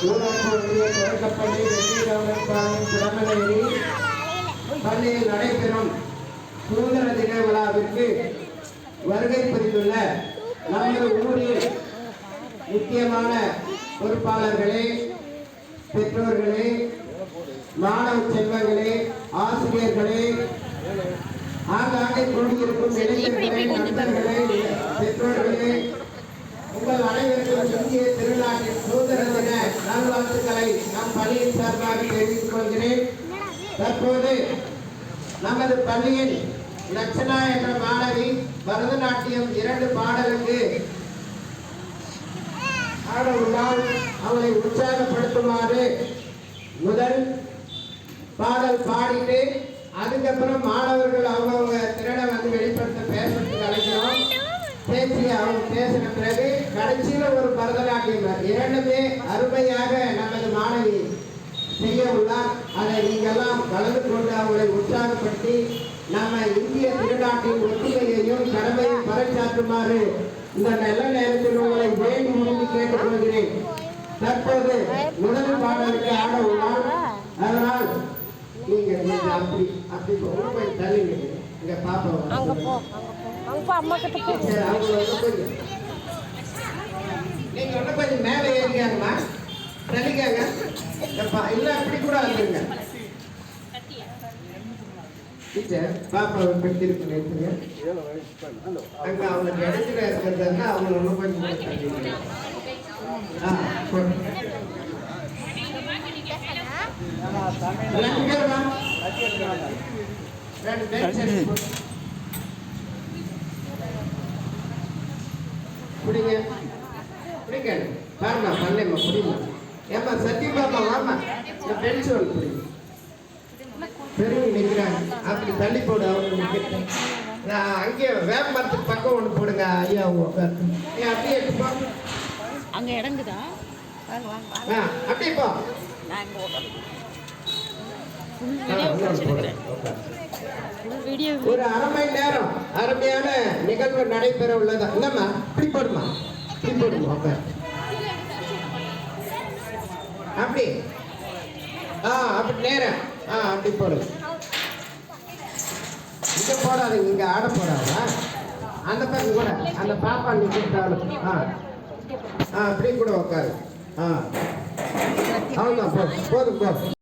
ஊராட்சி ஒன்றிய தொடக்கப்பள்ளி வெற்றிடவனப்பாளையம் குடமனேரி பள்ளியில் நடைபெறும் சுதந்திர தின விழாவிற்கு வருகை புரிந்துள்ள நமது ஊரில் முக்கியமான பொறுப்பாளர்களே, பெற்றோர்களே, மாணவ செல்வங்களே, ஆசிரியர்களே, ஆங்காங்கே கூடியிருக்கும் இளைஞர்களே, நண்பர்களே, பெற்றோர்களே, உங்கள் அனைவருக்கும் இந்திய திருநாட்டின் சுதந்திர தின நல்வாழ்த்துக்களை நம் பள்ளியின் சார்பாக தெரிவித்துக் கொள்கிறேன். தற்போது நமது பள்ளியின் லட்சணா என்ற மாணவி பரதநாட்டியம் 2 பாடலுக்கு ஆட உள்ளால் அவளை உற்சாகப்படுத்துமாறு முதல் பாடல் பாடிட்டு அதுக்கப்புறம் மாணவர்கள் அவங்கவுங்க திறனை வெளிப்படுத்த பேசுறதுக்கு அழைக்கிறோம். பேசி அவங்க பேசின பிறகு கடைசியில் ஒரு பரதநாட்டியம் 2மே அருமையாக நமது மாணவி செய்ய உள்ளார். அதை நீங்கெல்லாம் கலந்து கொண்டு அவங்களை உற்சாகப்படுத்தி நம்ம இந்திய திருநாட்டின் ஒற்றுமையையும் கடமையும் பறைசாற்றுமாறு இந்த நல்ல நேரத்தில் உங்களை வேண்டி விரும்பி கேட்டுக்கொள்கிறேன். தற்போது முதல் பாடலுக்கு ஆட உள்ளார். அதனால் நீங்க அப்படி அப்படி போய் தள்ளிங்க. இங்க பாப்பா நீங்க ஒண்ணு கொஞ்சம் மேல ஏறியாங்கம்மா, தள்ளிக்காங்க. இல்ல அப்படி கூட வந்துருங்க. டீச்சர் பாப்பாவை பெற்றிருக்கீங்க அங்க அவங்களுக்கு இடத்துல இருக்கிறதுனா அவங்க ஒன்றும் கொஞ்சம் தள்ளிங்க. புடிங்க புடிங்க பாருமா பண்ணேம்மா புடிமா. ஏம்மா சத்திய பாப்பா வாமா, இந்த பென்சில் புடிங்க. பெருமை நிற்கிறாங்க அப்படி தள்ளி போடு. அவங்க நான் அங்கே வேப்ப மரத்துக்கு பக்கம் ஒன்று போடுங்க. ஐயா உட்காந்து அப்படியே எடுத்துப்பா. அங்கே இடங்குதா? அப்படியே போ. ஒரு அரை மணி நேரம் அருமையான நிகழ்வு நடைபெற உள்ளதா? இல்லம்மா இப்படி போடுமா, இப்படி போடுமா. அப்படி அப்படி நேரம் அப்படி போடுங்க. இங்க போடாதீங்க, இங்க ஆட போறாங்களா? அந்த பக்கம் கூட அந்த பாப்பா நீ கூப்பிட்டாலும் அப்படி கூட உட்காரு. அவ்வளோதான் போதும் போதும்.